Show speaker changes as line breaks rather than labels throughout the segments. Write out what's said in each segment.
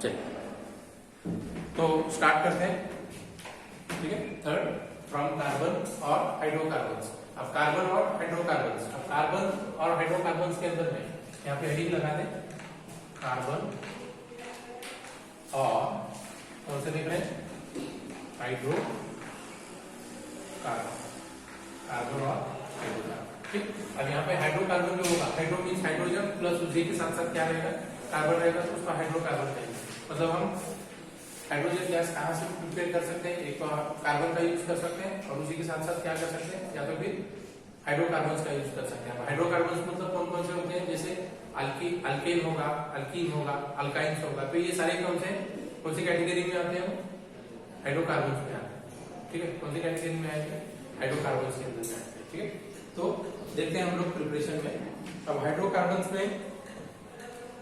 चलिए तो स्टार्ट करते हैं। ठीक है, थर्ड फ्रॉम कार्बन और हाइड्रोकार्बन्स। अब कार्बन और हाइड्रोकार्बन्स, अब कार्बन और हाइड्रोकार्बन्स के अंदर में यहाँ पे हेडिंग लगा दें कार्बन और कौन से देख रहे हैं हाइड्रोकार्बन, कार्बन और हाइड्रोकार्बन। ठीक, अब यहाँ पे हाइड्रोकार्बन जो होगा, हाइड्रो मीन्स हाइड्रोजन प्लस उसी के साथ साथ क्या रहेगा, कार्बन रहेगा, तो उसका हाइड्रोकार्बन कहेंगे। मतलब हम हाइड्रोजन गैस कहाँ से प्रिपेयर कर सकते हैं, एक तो कार्बन का यूज कर सकते हैं और उसी के साथ साथ क्या कर सकते हैं, या तो फिर हाइड्रोकार्बन का यूज कर सकते हैं। हाइड्रोकार्बन मतलब कौन कौन से होते हैं, जैसे अल्केन होगा, अल्कीन होगा, अल्काइंस होगा, तो ये सारे कौन सी कैटेगरी में आते हैं, हाइड्रोकार्बन में आते हैं। ठीक है, कौन सी कैटेगरी में आएंगे, हाइड्रोकार्बन के अंदर में आते हैं। ठीक है, तो देखते हैं हम लोग प्रिपरेशन में। अब हाइड्रोकार्बन में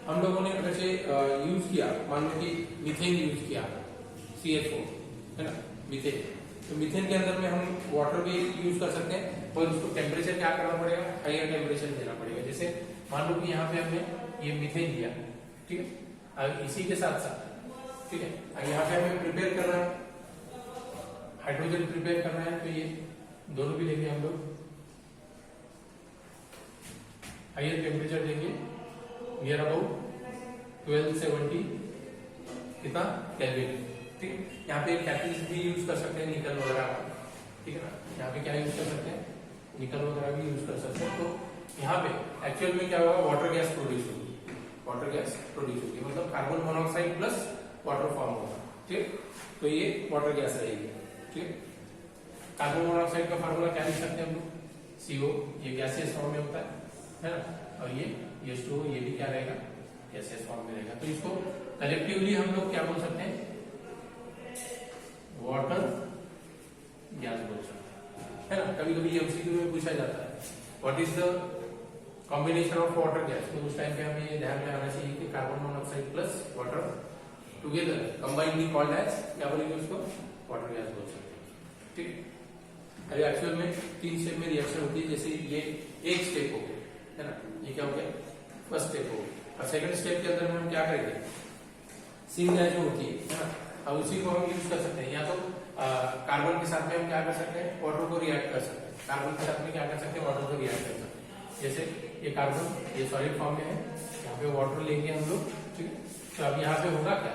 हम लोगों ने वैसे यूज किया, मान लो कि मीथेन यूज किया, CH4 है ना, मीथेन। तो मीथेन के अंदर में हम वाटर भी यूज कर सकते हैं और उसको टेम्परेचर क्या करना पड़ेगा, हायर टेम्परेचर देना पड़ेगा। जैसे मान लो कि यहाँ पे हमने ये मीथेन लिया, ठीक है, अब इसी के साथ साथ, ठीक है, अब यहाँ पे हमें प्रिपेयर करना है, हाइड्रोजन प्रिपेयर करना है, तो ये दोनों भी लेंगे हम लोग, हायर टेम्परेचर देंगे नियर अबाउट 1270 कितना केल्विन। ठीक है, यहाँ पे कैटलिस्ट भी यूज कर सकते हैं, निकल वगैरह, ठीक है ना, यहाँ पे क्या यूज कर सकते हैं, निकल वगैरह भी यूज कर सकते हैं। तो यहाँ पे एक्चुअल में क्या होगा, वाटर गैस प्रोड्यूस होगी, वाटर गैस प्रोड्यूस होगी, मतलब carbon monoxide plus water form होगा। ठीक, तो ये वाटर गैस रहेगी। ठीक, कार्बन मोनोऑक्साइड का फार्मूला क्या लिख सकते हैं हम लोग, CO, ये गैसियस फॉर्म में होता है ना, और ये H2O, ये भी क्या रहेगा, गैसियस फॉर्म में रहेगा। तो इसको कलेक्टिवली हम लोग क्या बोल सकते हैं, वाटर गैस बोल सकते हैं, है ना। कभी कभी MCQ में पूछा जाता है what is the combination of water gas, तो उस टाइम पे हमें ये ध्यान में आना चाहिए कि carbon monoxide plus water together combinedly called as, क्या बोलेंगे उसको, वाटर गैस बोल सकते हैं। ठीक, अभी एक्चुअल में 3 स्टेप में रिएक्शन होती है, जैसे ये एक स्टेप हो गया, है ना, ये क्या हो गया, फर्स्ट स्टेप हो गया, और सेकंड स्टेप के अंदर में हम क्या करेंगे, सिंक गैस जो होती है ना, अब उसी को हम यूज कर सकते हैं, या तो कार्बन के साथ में हम क्या कर सकते हैं, वाटर को रिएक्ट कर सकते हैं, कार्बन के साथ में क्या कर सकते हैं, वाटर को रिएक्ट कर सकते हैं। जैसे ये कार्बन ये सॉलिड फॉर्म में है, यहाँ पे वाटर लेंगे हम लोग, ठीक है, तो अब यहाँ पे होगा क्या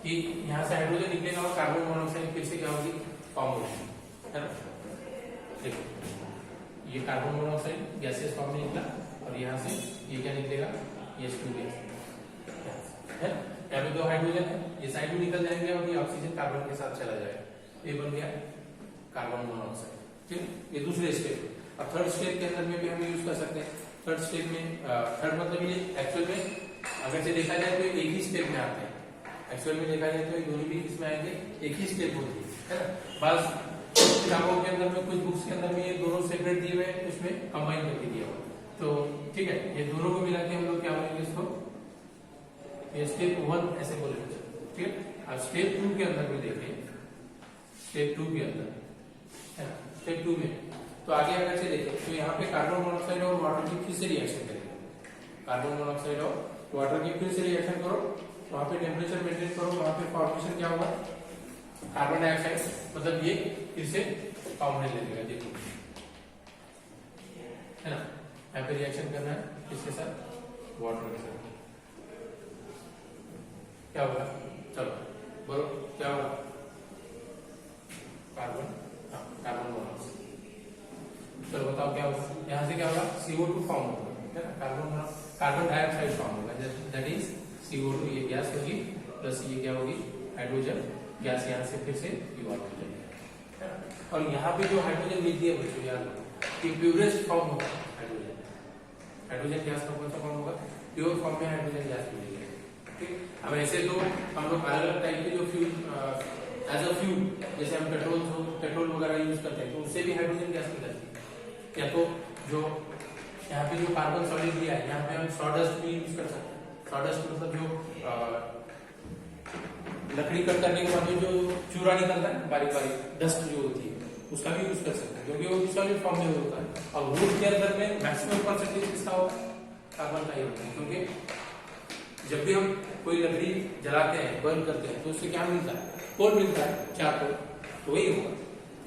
कि यहाँ से हाइड्रोजन निकलेगा और कार्बन मोनोऑक्साइड फिर से क्या होगी, फॉर्म होगी, है ना। देखो ये कार्बन मोनोऑक्साइड गैसियस फॉर्म में निकला और यहाँ से ये क्या निकलेगा, H2 गैस है, यहाँ पे 2 हाइड्रोजन है, ये साइड में निकल जाएंगे और ये ऑक्सीजन कार्बन के साथ चला जाएगा, ये बन गया कार्बन मोनोऑक्साइड। ठीक, ये दूसरे स्टेप। अब थर्ड स्टेप के अंदर में भी हम यूज कर सकते हैं। थर्ड स्टेप में थर्ड मतलब ये एक्चुअल में अगर से देखा जाए तो एक ही स्टेप में आते हैं, एक्चुअल में देखा जाए तो ये दोनों भी किसमें आएंगे, एक ही स्टेप होती है ना। बस किताबों के अंदर में, कुछ बुक्स के अंदर में ये दोनों सेपरेट दिए हुए हैं, उसमें कंबाइन करके दिया हुआ। तो ठीक है, ये दोनों को मिला के हम लोग क्या बोलेंगे इसको, ये स्टेप 1 ऐसे बोलेंगे। ठीक है, अब स्टेप 2 के अंदर में देखिए, स्टेप 2 के अंदर है ना, स्टेप 2 में तो आगे अगर से देखें तो यहाँ पे कार्बन मोनोऑक्साइड और वाटर की फिर से रिएक्शन करेंगे, कार्बन मोनोऑक्साइड और वाटर की फिर से रिएक्शन करो, वहां पे टेम्परेचर मेंटेन करो, वहां पे फॉर्मेशन क्या होगा, कार्बन डाइऑक्साइड, मतलब ये फिर से फॉर्म होने लगेगा, देखो है ना। यहाँ पे रिएक्शन करना है किसके साथ, वाटर के साथ, क्या होगा, चलो बोलो क्या होगा, कार्बन मोनोऑक्साइड। चलो बताओ क्या होगा, यहाँ से क्या होगा, CO2 फॉर्म होगा, है ना, कार्बन डाइऑक्साइड फॉर्म होगा, दैट इज CO2, ये गैस होगी, प्लस ये क्या होगी, हाइड्रोजन गैस, यहाँ से फिर से इवॉल्व हो जाएगी। और यहाँ पे जो हाइड्रोजन मिलती है बच्चों, याद रखो कि प्योरेस्ट फॉर्म होगा हाइड्रोजन गैस का, कौन सा फॉर्म होगा, प्योर फॉर्म में हाइड्रोजन गैस मिलेगी। ठीक, अब ऐसे तो हम लोग अलग अलग टाइप के जो फ्यूल एज अ फ्यूल, जैसे हम पेट्रोल वगैरह यूज करते हैं, तो उससे भी हाइड्रोजन गैस निकलती है। या तो जो यहाँ पे जो कार्बन सॉलिड दिया है, यहाँ पे हम सॉडस्ट भी यूज कर सकते हैं। सॉडस्ट मतलब जो लकड़ी कट करने के बाद जो चूरा निकलता है, बारीक बारीक डस्ट जो होती है, उसका भी यूज कर सकते हैं, क्योंकि वो सॉलिड फॉर्म में होता है। और वुड के अंदर में मैक्सिमम परसेंटेज किसका होता है, कार्बन का ही होता है, क्योंकि जब भी हम कोई लकड़ी जलाते हैं, बर्न करते हैं, तो उससे क्या मिलता है? कोल मिलता है, चारकोल। तो वही होगा,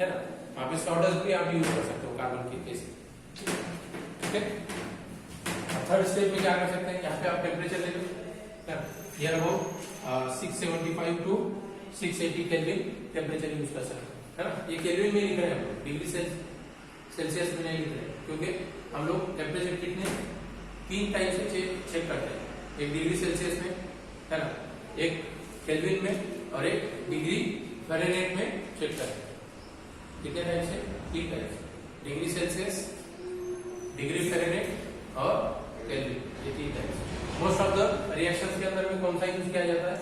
है ना। वहां पे सॉडस्ट भी आप यूज कर सकते हो कार्बन की केस। ठीक है। थर्ड स्टेप में क्या कर सकते हैं, यहाँ पे आप टेम्परेचर ले लो, है ना। Near about 675 to 680 kelvin temperature use कर सकते हैं, है ना। ये केल्विन में लिख रहे हैं हम लोग, डिग्री सेल्सियस में नहीं लिख रहे हैं, क्योंकि हम लोग टेम्परेचर कितने 3 टाइप से चेक करते हैं, एक डिग्री सेल्सियस में, है ना, एक केल्विन में और एक डिग्री फ़ारेनहाइट में चेक करते हैं। कितने टाइप से? 3 टाइप से, डिग्री सेल्सियस, डिग्री फ़ारेनहाइट और केल्विन, ये 3 टाइप से। मोस्ट ऑफ द रिएक्शंस के अंदर में कौन सा यूज किया जाता है?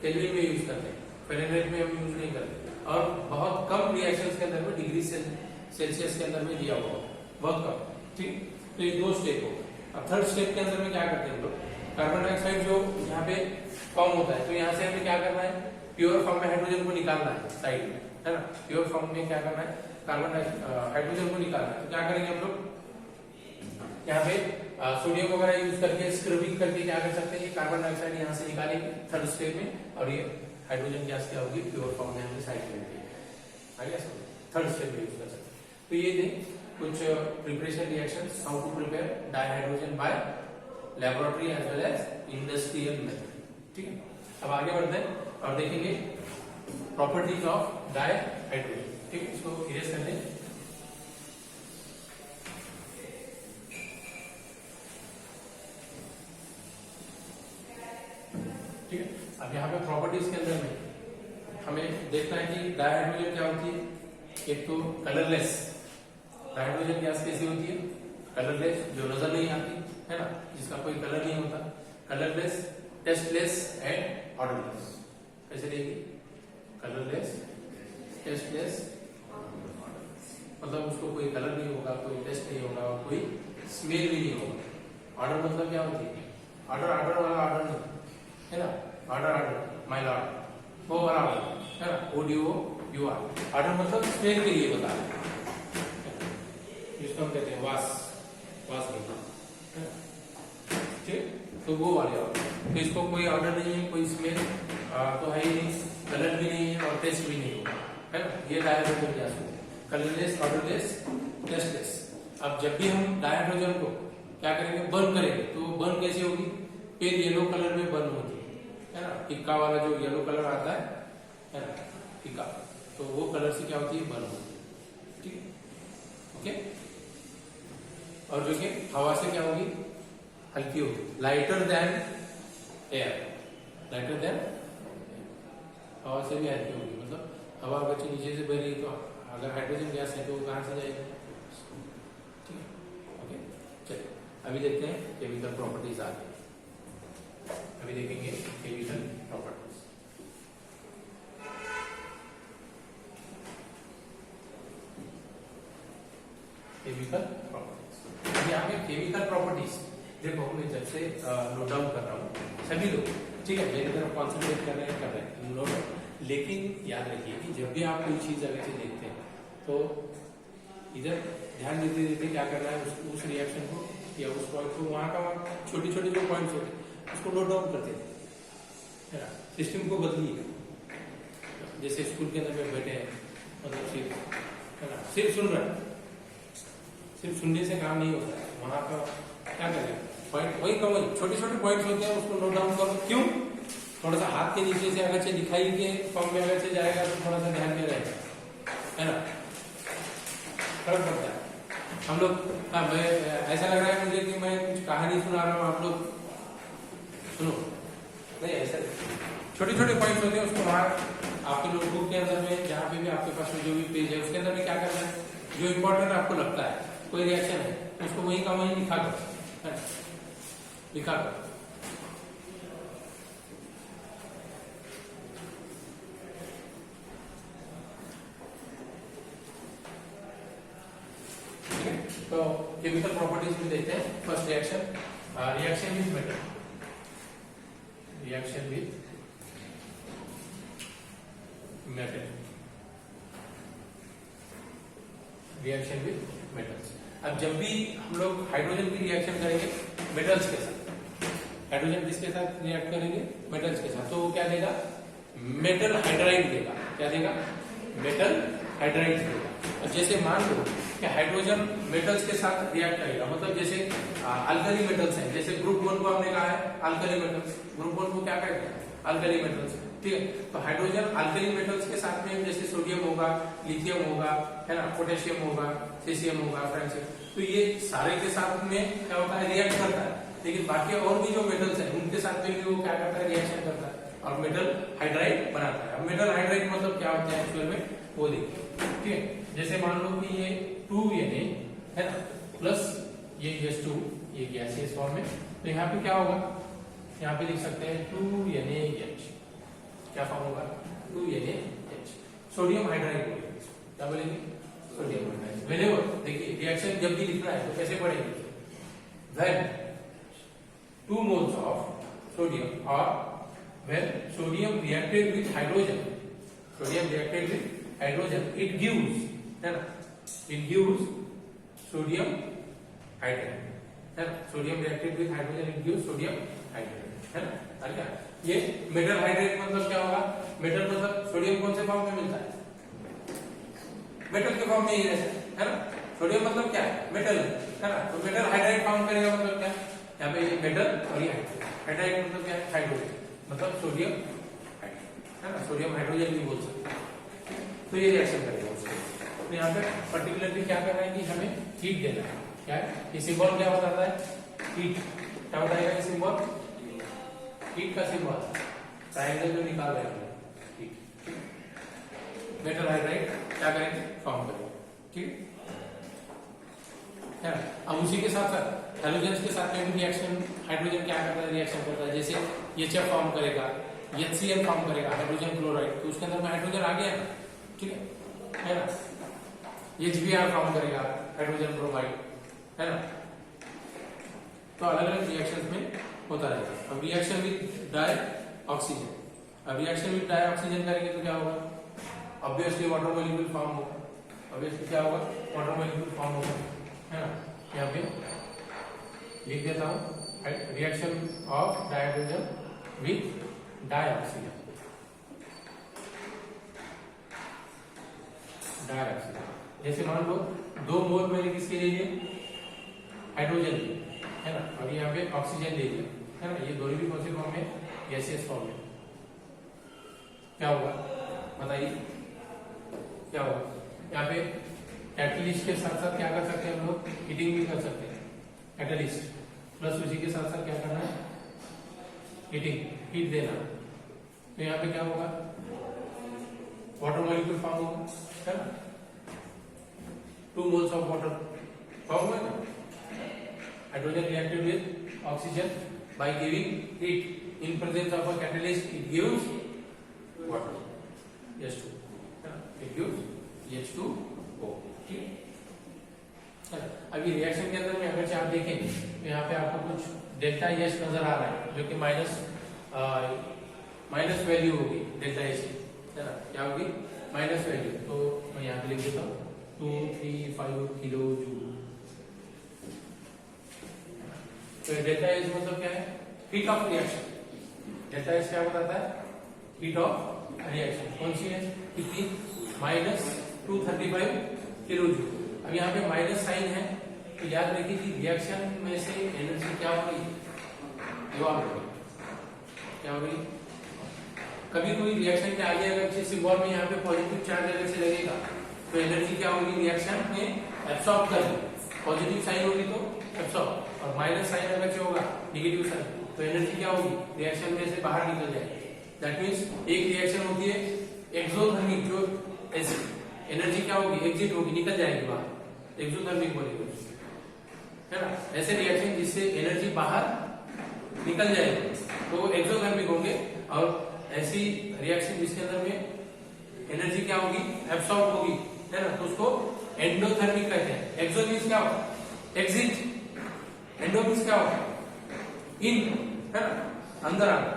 केल्विन में यूज करते हैं, फ़ारेनहाइट में हम यूज नहीं करते, और बहुत कम रिएक्शंस के अंदर में डिग्री सेल्सियस के अंदर में दिया हुआ, बहुत कम। ठीक, तो ये 2 स्टेप हो। अब थर्ड स्टेप के अंदर में क्या करते हैं हम लोग, कार्बन डाइऑक्साइड जो यहाँ पे फॉर्म होता है, तो यहाँ से हमें क्या करना है, प्योर फॉर्म में हाइड्रोजन को निकालना है साइड में, है ना। प्योर फॉर्म में क्या करना है, कार्बन हाइड्रोजन को निकालना है। तो क्या करेंगे हम लोग, यहाँ पे सोडियम वगैरह यूज करके, स्क्रबिंग करके क्या कर सकते हैं, ये कार्बन डाइऑक्साइड यहाँ से निकालेंगे थर्ड स्टेप में, और ये हाइड्रोजन गैस क्या होगी, प्योर फॉर्म में हमें साइड में आ गया, थर्ड स्टेप में यूज कर सकते हैं। तो ये दें कुछ preparation reactions, how to prepare dihydrogen by laboratory as well as industrial method. ठीक है। अब आगे बढ़ते हैं और देखेंगे प्रॉपर्टीज ऑफ डाइहाइड्रोजन। ठीक है, इसको इरेज कर दें। ठीक है, अब यहाँ पे प्रॉपर्टीज के अंदर में हमें देखना है कि डाइहाइड्रोजन क्या होती है। एक तो कलरलेस, हाइड्रोजन गैस कैसी होती है, कलरलेस, जो नजर नहीं आती, है ना, जिसका कोई कलर नहीं होता, कलरलेस, टेस्टलेस एंड ऑडरलेस। कैसे रहेगी, कलरलेस, टेस्टलेस, मतलब उसको कोई कलर नहीं होगा, कोई टेस्ट नहीं होगा, और कोई स्मेल भी नहीं होगा। ऑर्डर मतलब क्या होती है, ऑर्डर ऑर्डर वाला ऑर्डर नहीं, है ना, ऑर्डर ऑर्डर माय लॉर्ड, वो वाला ऑर्डर, है ना, ODO ऑर्डर मतलब स्मेल के लिए बता रहे हैं, जिसको हम कहते हैं वास नहीं, ठीक। तो वो वाले ऑर्डर, तो इसको कोई ऑर्डर नहीं है, कोई स्मेल तो है ही नहीं, कलर भी नहीं है और टेस्ट भी नहीं होगा, है ना। ये डाइहाइड्रोजन गैस होती है, कलरलेस, ऑर्डरलेस, टेस्टलेस। अब जब भी हम डाइहाइड्रोजन को क्या करेंगे, बर्न करेंगे, तो बर्न कैसी होगी, फिर येलो कलर में बर्न होती है ना, फिक्का वाला जो येलो कलर आता है ना, फिक्का, तो वो कलर से क्या होती है, बर्न होती है। ठीक है, ओके। और जो कि हवा से क्या होगी, हल्की होगी, lighter than air, lighter than, हवा से भी हल्की होगी, मतलब हवा अगर नीचे से बह रही है तो अगर हाइड्रोजन गैस है तो वो कहां से जाएगा। ठीक है, ओके। चलिए अभी देखते हैं केमिकल प्रॉपर्टीज आगे, अभी देखेंगे केमिकल प्रॉपर्टीज। केमिकल प्रॉपर्टीज, यहाँ पे केमिकल प्रॉपर्टीज देखो, मैं जब से नोट डाउन कर रहा हूँ, सभी लोग, ठीक है, मेरी तरफ कॉन्सेंट्रेट कर रहे हैं नोट, लेकिन याद रखिए कि जब भी आप कोई चीज अगर से देखते हैं तो इधर ध्यान देते देते क्या करना है, उस रिएक्शन को या उस पॉइंट को, वहां का छोटे छोटे जो पॉइंट्स होते हैं उसको नोट डाउन करते हैं, सिस्टम को बदलिए। जैसे स्कूल के अंदर में बैठे हैं, मतलब सिर्फ, है ना, सिर्फ सुन रहे हैं, सिर्फ सुनने से काम नहीं होता है, वहां का क्या करें, पॉइंट वही का वही छोटे छोटे पॉइंट्स होते हैं, उसको नोट डाउन करो। क्यों, थोड़ा सा हाथ के नीचे से अगर से लिखाई के फॉर्म में अगर से जाएगा तो थोड़ा सा ध्यान में रहेगा, है ना, फर्क पड़ता है। हम लोग, हाँ, मैं ऐसा लग रहा है मुझे कि मैं कुछ कहानी सुना रहा हूँ, आप लोग सुनो, नहीं ऐसा, छोटे छोटे पॉइंट्स होते हैं, उसको वहां आपके नोटबुक के अंदर में, जहाँ पे भी आपके पास जो भी पेज है उसके अंदर में क्या करना है, जो इम्पोर्टेंट आपको लगता है, कोई रिएक्शन है, उसको वही का वही लिखा करो, लिखा करो। तो केमिकल प्रॉपर्टीज में देखते हैं। First reaction, reaction with metal, reaction with metal, reaction with metals. अब जब भी हम लोग हाइड्रोजन की रिएक्शन करेंगे मेटल्स के साथ, हाइड्रोजन किसके साथ रिएक्ट करेंगे, मेटल्स के साथ, तो वो क्या देगा, मेटल हाइड्राइड देगा। क्या देगा, मेटल हाइड्राइड देगा। और जैसे मान लो कि हाइड्रोजन मेटल्स के साथ रिएक्ट करेगा, मतलब जैसे अल्कली मेटल्स हैं, जैसे ग्रुप 1 को हमने कहा है अल्कली मेटल्स, ग्रुप 1 को क्या कहते हैं, अल्कली मेटल्स, ठीक है। तो हाइड्रोजन अल्कली मेटल्स के साथ में जैसे सोडियम होगा, लिथियम होगा, है ना, पोटेशियम होगा, सीसियम होगा, फ्रेंशियम, तो ये सारे के साथ में क्या होता है, रिएक्ट करता है। लेकिन बाकी और भी जो मेटल्स हैं उनके साथ में भी वो क्या करता है, रिएक्शन करता है और मेटल हाइड्राइड बनाता है। अब मेटल हाइड्राइड मतलब क्या होता है एक्चुअल में, वो देखिए, ठीक है। जैसे मान लो कि ये 2Na है ना, प्लस ये H2, ये गैसियस फॉर्म में, तो यहाँ पे क्या होगा, यहाँ पे लिख सकते हैं 2NaH, क्या फॉर्म होगा, 2NaH, सोडियम हाइड्राइड बोलेंगे, क्या बोलेंगे, सोडियम हाइड्राइड। व्हेनेवर, देखिए रिएक्शन जब भी लिखना है तो कैसे पढ़ेंगे, when 2 moles of sodium or when sodium reacted with hydrogen, it gives, है ना, it gives sodium hydride, है ना, sodium reacted with hydrogen it gives sodium hydride, है ना। और क्या ये मेटल हाइड्रेट मतलब क्या होगा, मेटल मतलब सोडियम कौन से फॉर्म में मिलता है, मेटल के फॉर्म में ही रहता है ना। सोडियम मतलब क्या है, मेटल है ना, तो मेटल हाइड्राइड फॉर्म करेगा मतलब क्या, यहाँ पे ये मेटल और ये हाइड्राइड मतलब क्या है, हाइड्रोजन, मतलब सोडियम हाइड्रोजन, है ना, सोडियम हाइड्रोजन भी बोल सकते हैं। तो ये रिएक्शन करेगा उसको। तो यहाँ पे पर्टिकुलरली क्या करना है कि हमें हीट देना है, क्या है, ये सिंबल क्या बताता है, हीट, क्या बताएगा ये सिंबल, हीट का सिंबल, ट्रायंगल जो निकाल रहे हैं हीट, मेटल हाइड्राइड क्या करेंगे, फॉर्म करेंगे, ठीक है। अब उसी के साथ साथ हेलोजेंस के साथ में भी रिएक्शन, हाइड्रोजन क्या करता है, रिएक्शन करता है, जैसे HF फॉर्म करेगा, HCl फॉर्म करेगा, हाइड्रोजन क्लोराइड, तो उसके अंदर में हाइड्रोजन आ गया, ठीक है ना। HBr फॉर्म करेगा, हाइड्रोजन ब्रोमाइड, है ना। तो अलग अलग रिएक्शंस में होता रहेगा। अब रिएक्शन विद डाई ऑक्सीजन, अब रिएक्शन विद डाई ऑक्सीजन करेंगे तो क्या होगा, ऑब्वियसली वाटर मॉलिक्यूल फॉर्म होगा, ऑब्वियसली क्या होगा, वाटर मॉलिक्यूल फॉर्म होगा, है ना। यहाँ पे लिख देता हूं, reaction of dihydrogen with dioxygen, dioxygen, जैसे मान लो 2 मोल मैंने किसके ले लिए, हाइड्रोजन लिए, है ना, और यहाँ पे ऑक्सीजन ले लिया, है ना, ये दोनों भी कौन से फॉर्म में, गैसियस फॉर्म में, क्या होगा बताइए, क्या होगा, यहाँ पे कैटलिस्ट के साथ साथ क्या कर सकते हैं हम लोग, हीटिंग भी कर सकते हैं, कैटलिस्ट प्लस उसी के साथ साथ क्या करना है, हीटिंग, हीट देना, तो यहाँ पे क्या होगा, वाटर मॉलिक्यूल फॉर्म होगा, है ना, 2 moles ऑफ वाटर फॉर्म हुआ ना, hydrogen reacted with oxygen by giving heat in presence of a catalyst, it gives water H2, it gives H2O, ठीक है। अभी रिएक्शन के अंदर में अगर आप देखें तो यहाँ पे आपको कुछ डेल्टा H नजर आ रहा है, जो कि माइनस वैल्यू होगी डेल्टा H, है ना, क्या होगी, माइनस वैल्यू, तो मैं यहाँ पे लिख देता हूँ 235 किलो जूल। तो डेल्टा H मतलब क्या है, heat of reaction, delta H क्या बताता है, हीट ऑफ रिएक्शन, कौन सी है, कितनी, -235 किलो जूल। अब यहाँ पे माइनस साइन है, तो याद रखिए कि रिएक्शन में से एनर्जी क्या हो गई, क्या हो गई। कभी कोई रिएक्शन के आगे अगर सिंबल में यहाँ पे पॉजिटिव चार्ज अगर से लगेगा तो एनर्जी क्या होगी, रिएक्शन में एब्सॉर्ब कर लेगी, पॉजिटिव साइन होगी तो एब्सॉर्ब, और माइनस साइन अगर से होगा नेगेटिव साइन तो एनर्जी क्या होगी, रिएक्शन में से बाहर निकल जाएगी। दैट मीन्स एक रिएक्शन होती है एक्सोथर्मिक, जो एनर्जी क्या होगी, एग्जिट होगी, निकल जाएगी बाहर, एक्सोथर्मिक बोलेंगे, है ना। ऐसे रिएक्शन जिससे एनर्जी बाहर निकल जाएगी तो एक्सोथर्मिक होंगे, और ऐसी रिएक्शन जिसके अंदर में एनर्जी क्या होगी, एब्सॉर्ब होगी, है ना, तो उसको एंडोथर्मिक कहते हैं। एक्सो मीन्स क्या होगा, एग्जिट, एंडो मीन्स क्या होगा, इन, है ना, अंदर आना,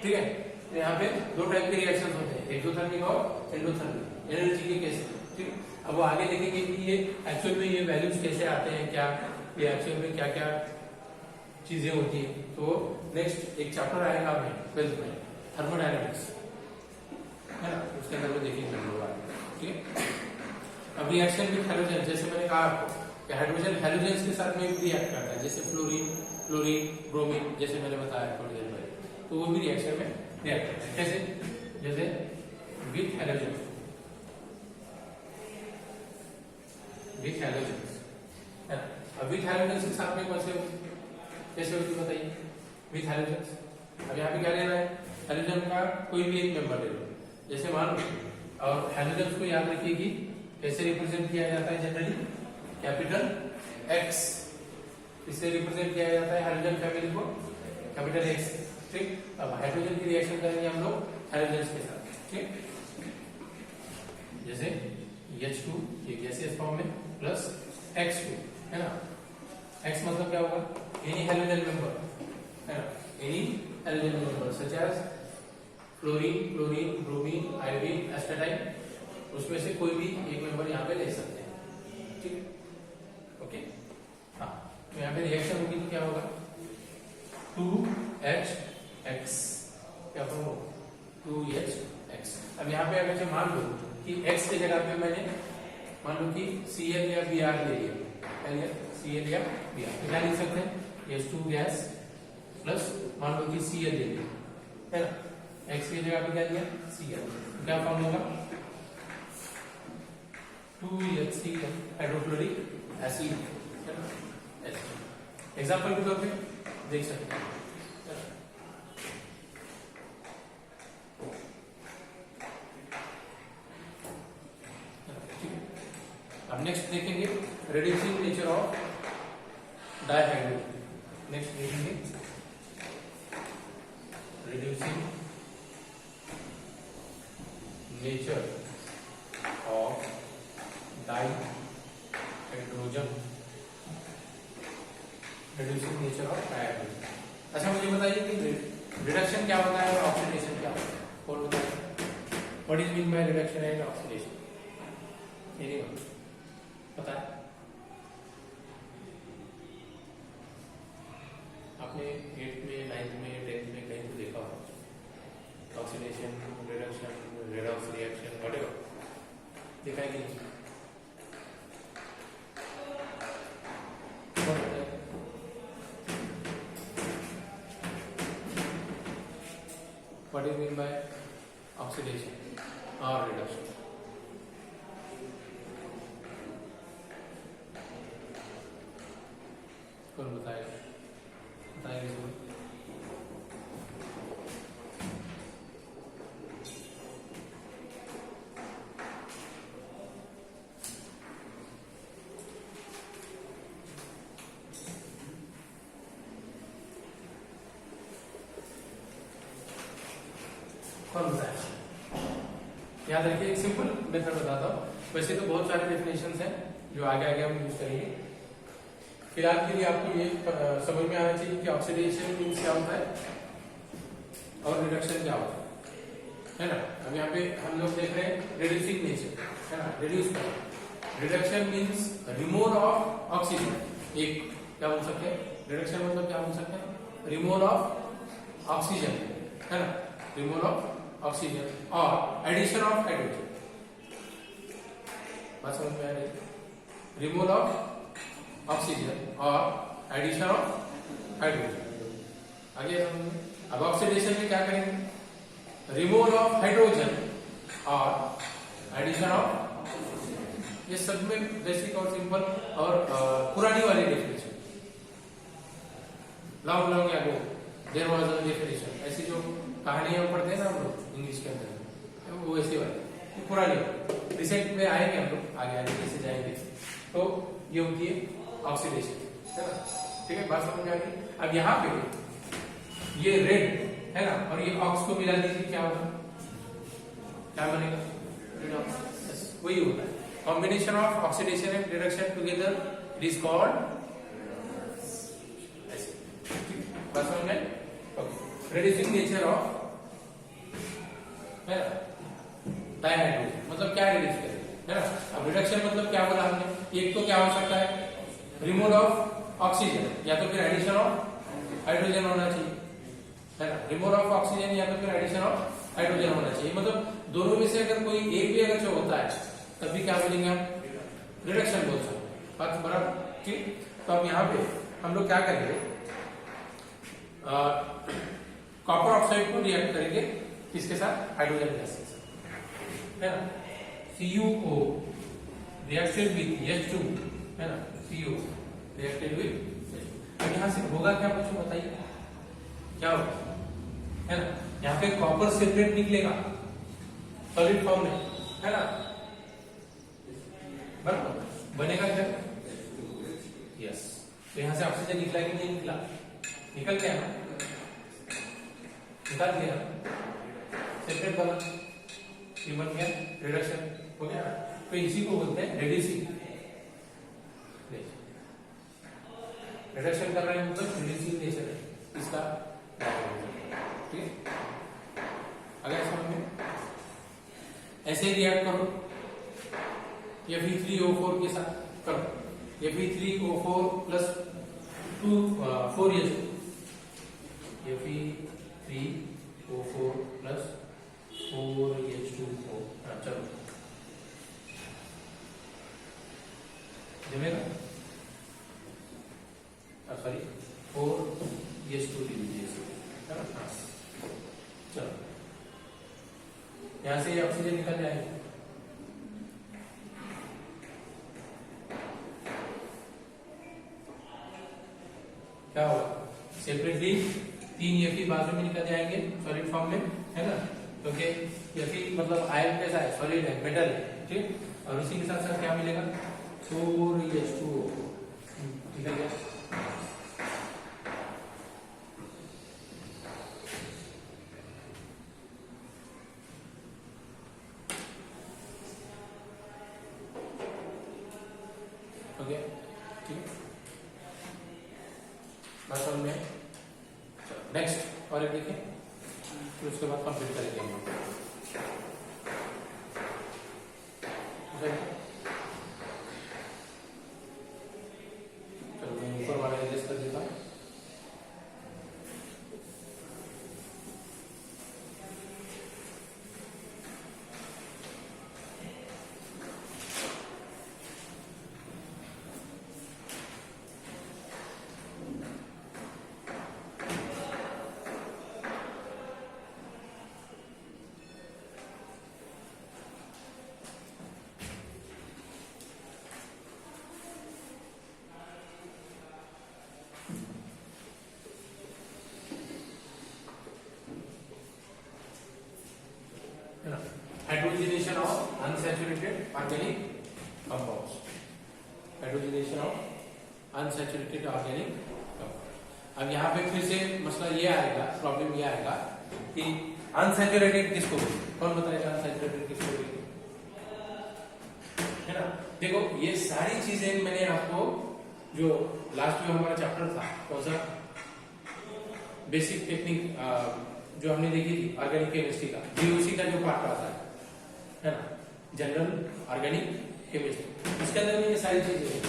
ठीक है। तो यहाँ पे 2 टाइप के रिएक्शन होते हैं, एक्सोथर्मिक और एंडोथर्मिक, एनर्जी के केस, ठीक है। अब वो आगे देखेंगे कि ये एक्चुअल में ये वैल्यूज कैसे आते हैं, क्या ये एक्चुअल में क्या क्या चीजें होती है। तो नेक्स्ट एक चैप्टर आएगा हमें 12th में, थर्मोडायनेमिक्स, है ना, उसके अंदर में देखेंगे हम लोग। ठीक है, अब रिएक्शन विद हैलोजन, जैसे मैंने कहा आपको कि हाइड्रोजन हैलोजेंस के साथ में रिएक्ट करता है, जैसे फ्लोरीन, क्लोरीन, ब्रोमीन, जैसे मैंने बताया थोड़ी देर पहले, तो वो भी रिएक्शन में रिएक्ट करता है। कैसे? जैसे विथ हैलोजन, विथ हैलोजन है ना। अब विथ हैलोजन के साथ में कौन से कैसे होती है बताइए? विथ हैलोजन, अब यहाँ पे क्या लेना है? हैलोजन का कोई भी एक मेंबर ले लो, जैसे मान लो, और हैलोजन को याद रखिए कि कैसे रिप्रेजेंट किया जाता है जनरली, कैपिटल X, इससे रिप्रेजेंट किया जाता है हाइड्रोजन फैमिली को, कैपिटल X। ठीक, अब हाइड्रोजन की रिएक्शन करेंगे हम लोग हाइड्रोजन के साथ। ठीक, जैसे H2 ये गैसियस फॉर्म में प्लस X2, है ना। X मतलब क्या होगा? एनी हाइड्रोजन मेंबर, है ना, any hydrogen member such as fluorine, chlorine, bromine, iodine, astatine, उसमें से कोई भी एक मेंबर यहाँ पे ले सकते हैं। ठीक, ओके। हाँ, तो यहाँ पे रिएक्शन होगी तो क्या होगा? 2HX, क्या होगा? 2HX। अब यहाँ पे अगर मान लो कि X की जगह पे मैंने मान लो कि Cl या Br ले लिया, Cl या Br, तो क्या लिख सकते हैं? H2 गैस प्लस मान लो कि Cl ले लिया, है ना। X की जगह पे क्या लिया? Cl, क्या फॉर्म होगा? 2HCl, हाइड्रोक्लोरिक एसिड, है ना। एग्जाम्पल के तौर पे देख सकते हैं। अब नेक्स्ट देखेंगे reducing nature of dihydrogen. Next देखेंगे reducing nature of dihydrogen, reducing nature of dihydrogen. अच्छा, मुझे बताइए कि रिडक्शन क्या होता है और ऑक्सीडेशन क्या होता है? कौन बताइए? What is mean by reduction and oxidation? Anyone पता है? आपने 8th में, 9th में, 10th में कहीं तो देखा होगा oxidation, reduction, redox reaction, whatever, देखा है कि नहीं? What do you mean by oxidation or reduction? कौन बताएगा? बताएगा इसको? कौन बताएगा? याद रखिए, एक सिंपल मेथड बताता हूँ। वैसे तो बहुत सारे डेफिनेशंस हैं जो आगे आगे हम यूज करेंगे। फिलहाल के लिए आपको ये समझ में आना चाहिए कि ऑक्सीडेशन मीन्स क्या होता है और रिडक्शन क्या होता है ना। अब यहाँ पे हम लोग देख रहे हैं रिड्यूसिंग नेचर, है ना, रिड्यूस करना। Reduction means removal of oxygen. एक क्या बोल सकते हैं? रिडक्शन मतलब क्या बोल सकते हैं? रिमूवल ऑफ ऑक्सीजन, है ना, रिमूवल ऑफ ऑक्सीजन और एडिशन ऑफ हाइड्रोजन। बात समझ में आ रही है? रिमूवल ऑफ ऑक्सीजन और एडिशन ऑफ हाइड्रोजन। आगे अब ऑक्सीडेशन में क्या करेंगे? रिमूवल ऑफ हाइड्रोजन और एडिशन ऑफ, ये सब में बेसिक और सिंपल और पुरानी वाली definition, long ago there was a definition, ऐसी जो कहानियां पढ़ते हैं ना हम लोग इंग्लिश के अंदर, वो ऐसी वाली पुरानी। रिसेंट में आएंगे हम लोग, आगे आगे कैसे जाएंगे। तो ये होती है ऑक्सीडेशन, है ना। ठीक है, बात समझ में आ गई? अब यहाँ पे ये रेड है ना, और ये ऑक्स को मिला दीजिए, क्या होगा? क्या बनेगा? रेडॉक्स। वही होता है combination of oxidation and reduction together, it is called. बात समझ में? ओके, रिड्यूसिंग नेचर ऑफ डायहाइड्रोजन मतलब क्या रिड्यूस करेगा, है ना। अब रिडक्शन मतलब क्या बोला हमने? एक तो क्या हो सकता है? रिमूवल ऑफ ऑक्सीजन, या तो फिर एडिशन ऑफ हाइड्रोजन होना चाहिए, है ना। रिमूवल ऑफ ऑक्सीजन या तो फिर एडिशन ऑफ हाइड्रोजन होना चाहिए, मतलब दोनों में से अगर कोई एक भी अगर जो होता है तब भी क्या बोलेंगे हम, रिडक्शन बोल सकते हैं। बात बराबर, ठीक। तो अब यहाँ पे हम लोग क्या करेंगे, कॉपर ऑक्साइड को रिएक्ट करेंगे किसके साथ, हाइड्रोजन गैस के साथ, है ना। CuO रिएक्टेड विद H2, है ना, CO रिएक्टेड विद। अब यहाँ से होगा क्या बच्चों, बताइए क्या होगा, है ना। यहाँ पे कॉपर सेपरेट निकलेगा सॉलिड फॉर्म में, है ना, बराबर। बनेगा क्या, यस। तो यहाँ से ऑक्सीजन निकला कि नहीं निकला, निकल गया ना, निकाल गया, सेपरेट बना, ये बन गया, रिडक्शन हो गया। तो इसी को बोलते हैं रेड्यूसिंग। रिडक्शन कर रहे हैं मतलब रिड्यूसिंग नेचर है इसका, ठीक है। अगर समझ में ऐसे रिएक्ट करो Fe3O4 के साथ करो, Fe3O4 plus 4H2, Fe3O4 plus 4H2O, चलो जमेगा, सॉरी 4H2 ले लीजिए, है ना। चलो यहां से ऑक्सीजन निकल जाएगी, क्या होगा, सेपरेटली 3 Fe बाजू में निकल जाएंगे सॉलिड फॉर्म में, है ना, क्योंकि Fe मतलब आयन कैसा है, सॉलिड है, मेटल है, ठीक। और इसी के साथ साथ क्या मिलेगा, 4H2O निकल गया। ओके, ठीक, बात में। नेक्स्ट और एक देखें, फिर उसके बाद कंप्लीट करेंगे हम लोग। चलो मैं ऊपर वाला एडजस्ट कर देता हूँ। Hydrogenation of unsaturated organic compounds. Hydrogenation of unsaturated organic compounds. अब यहाँ पे फिर से मसला ये आएगा, प्रॉब्लम ये आएगा कि अनसैचुरेटेड किसको बोलते हैं, कौन बताएगा अनसैचुरेटेड किसको बोलते हैं, है ना। देखो ये सारी चीजें मैंने आपको जो लास्ट में हमारा चैप्टर था, कौन सा, बेसिक टेक्निक जो हमने देखी थी ऑर्गेनिक केमिस्ट्री का, DOC का जो पार्ट आता है ना, जनरल ऑर्गेनिक केमिस्ट्री, इसके अंदर में ये सारी चीजें,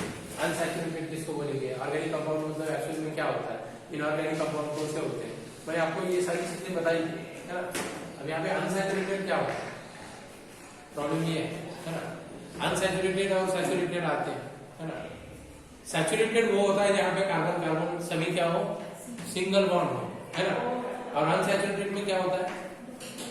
अनसैचुरेटेड किसको बोलेंगे, ऑर्गेनिक कंपाउंड मतलब एक्चुअल में क्या होता है, इनऑर्गेनिक कंपाउंड कौन से होते हैं, मैंने आपको ये सारी चीजें बताई, है ना। अब यहाँ पे अनसैचुरेटेड क्या होता है, प्रॉब्लम ये है ना, अनसैचुरेटेड और सैचुरेटेड आते हैं, है ना। सैचुरेटेड वो होता है जहाँ पे कार्बन कार्बन सभी क्या हो, सिंगल बॉन्ड हो, है ना। और अनसैचुरेटेड में क्या होता है,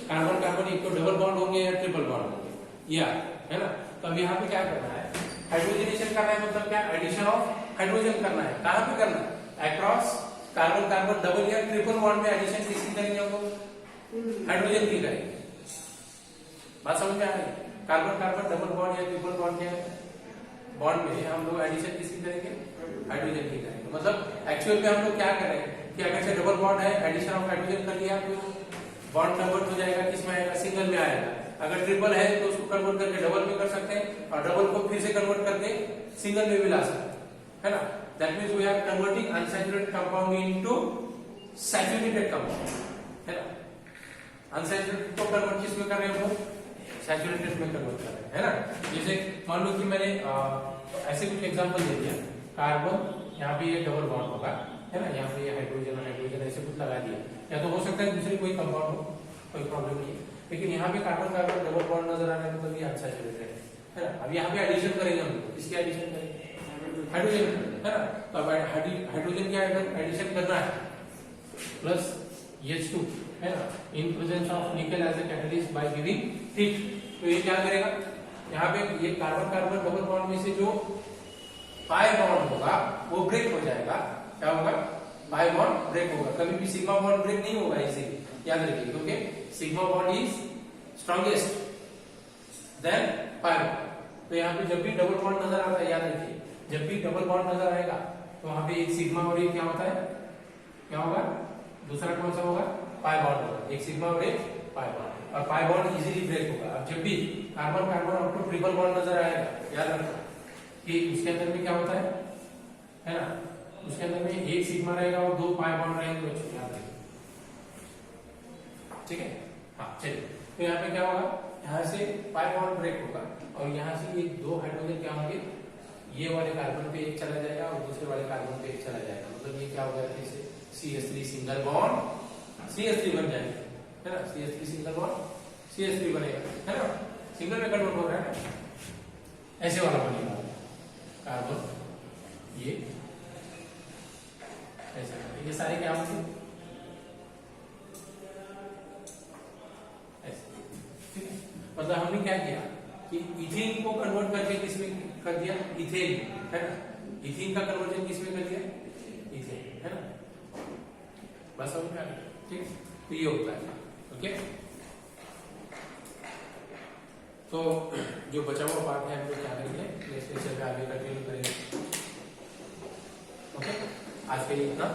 कार्बन कार्बन एक तो डबल बॉन्ड होंगे या ट्रिपल बॉन्ड होंगे, या, है ना। तो अब यहाँ पे क्या करना है, हाइड्रोजनेशन करना है, मतलब क्या, एडिशन ऑफ हाइड्रोजन करना है, कहाँ पे करना है, अक्रॉस कार्बन कार्बन डबल या ट्रिपल बॉन्ड में एडिशन किसकी करेंगे हम लोग, हाइड्रोजन की करेंगे। बात समझ में आ रही, कार्बन कार्बन डबल बॉन्ड या ट्रिपल बॉन्ड के बॉन्ड में हम लोग एडिशन किसकी करेंगे, हाइड्रोजन की करेंगे। मतलब एक्चुअल में हम लोग क्या करेंगे कि अगर से डबल बॉन्ड है, एडिशन ऑफ हाइड्रोजन कर लिया तो बॉन्ड कन्वर्ट हो जाएगा, किसमें आएगा, सिंगल में आएगा। अगर ट्रिपल है तो उसको कन्वर्ट करके डबल में कर सकते हैं, और डबल को फिर से कन्वर्ट करके सिंगल में भी ला सकते हैं, है ना। That means we are converting unsaturated compound into saturated compound, है ना। अनसैचुरेटेड को कन्वर्ट किस में कर रहे हैं, सैचुरेटेड में कन्वर्ट कर रहे हैं, है ना। जैसे मान लो कि मैंने ऐसे कुछ एग्जांपल दे दिया, कार्बन यहाँ पे ये डबल बॉन्ड होगा, है ना, यहाँ पे हाइड्रोजन हाइड्रोजन ऐसे कुछ लगा दिया, या तो हो सकता है दूसरी कोई कंपाउंड हो, कोई प्रॉब्लम नहीं है, लेकिन यहाँ पे कार्बन कार्बन डबल बॉन्ड नजर आ रहा है, मतलब ये अच्छा चल रहा है ना। अब यहाँ पे एडिशन करेंगे हम लोग, इसकी एडिशन करेंगे हाइड्रोजन, है ना। तो अब हाइड्रोजन क्या एडिशन करना है, प्लस H2, है ना, in presence of nickel as a catalyst by giving heat. तो ये क्या करेगा, यहाँ पे ये कार्बन कार्बन डबल बॉन्ड में से जो पाई बॉन्ड होगा वो ब्रेक हो जाएगा। क्या होगा, पाई बॉन्ड ब्रेक होगा। कभी भी सिग्मा बॉन्ड ब्रेक नहीं होगा इसे याद रखिए, क्योंकि sigma bond is strongest than pi bond. तो यहाँ पे जब भी डबल बॉन्ड नजर आता है, याद रखिए, जब भी डबल बॉन्ड नजर आएगा तो वहां पे एक सिग्मा और एक क्या होता है, क्या होगा, दूसरा कौन सा होगा, पाई बॉन्ड होगा। एक सिग्मा और एक पाई बॉन्ड, और पाई बॉन्ड इजीली ब्रेक होगा। अब जब भी carbon carbon octo triple bond नजर आएगा, याद रखना कि उसके अंदर में क्या होता है ना, उसके अंदर में एक सिग्मा रहेगा और दो पाई बॉन्ड रहेंगे बच्चों, याद रखिए, ठीक है। हाँ चलिए, तो यहाँ पे क्या होगा, यहाँ से पाई बॉन्ड ब्रेक होगा और यहाँ से ये दो हाइड्रोजन क्या होंगे, ये वाले कार्बन पे एक चला जाएगा और दूसरे वाले कार्बन पे एक चला जाएगा, मतलब ये क्या हो गया, जैसे CH3 सिंगल बॉन्ड CH3 बन जाएगा, है ना, CH3 सिंगल बॉन्ड CH3 बनेगा, है ना, सिंगल में कन्वर्ट हो रहा है ना, ऐसे वाला बनेगा कार्बन, ये ऐसे, ये सारे क्या होंगे ऐसे, ठीक है। मतलब हमने क्या किया कि इथेन को कन्वर्ट करके किसमें कर दिया, इथेन, है ना, इथेन का कन्वर्जन किसमें कर दिया, इथेन, है ना, बस समझ में आ गया, ठीक। तो ये होता है, ओके। तो जो बचा हुआ पार्ट है हम लोग क्या करेंगे, नेक्स्ट लेक्चर पे आगे कंटिन्यू करेंगे, ओके। आज के लिए इतना।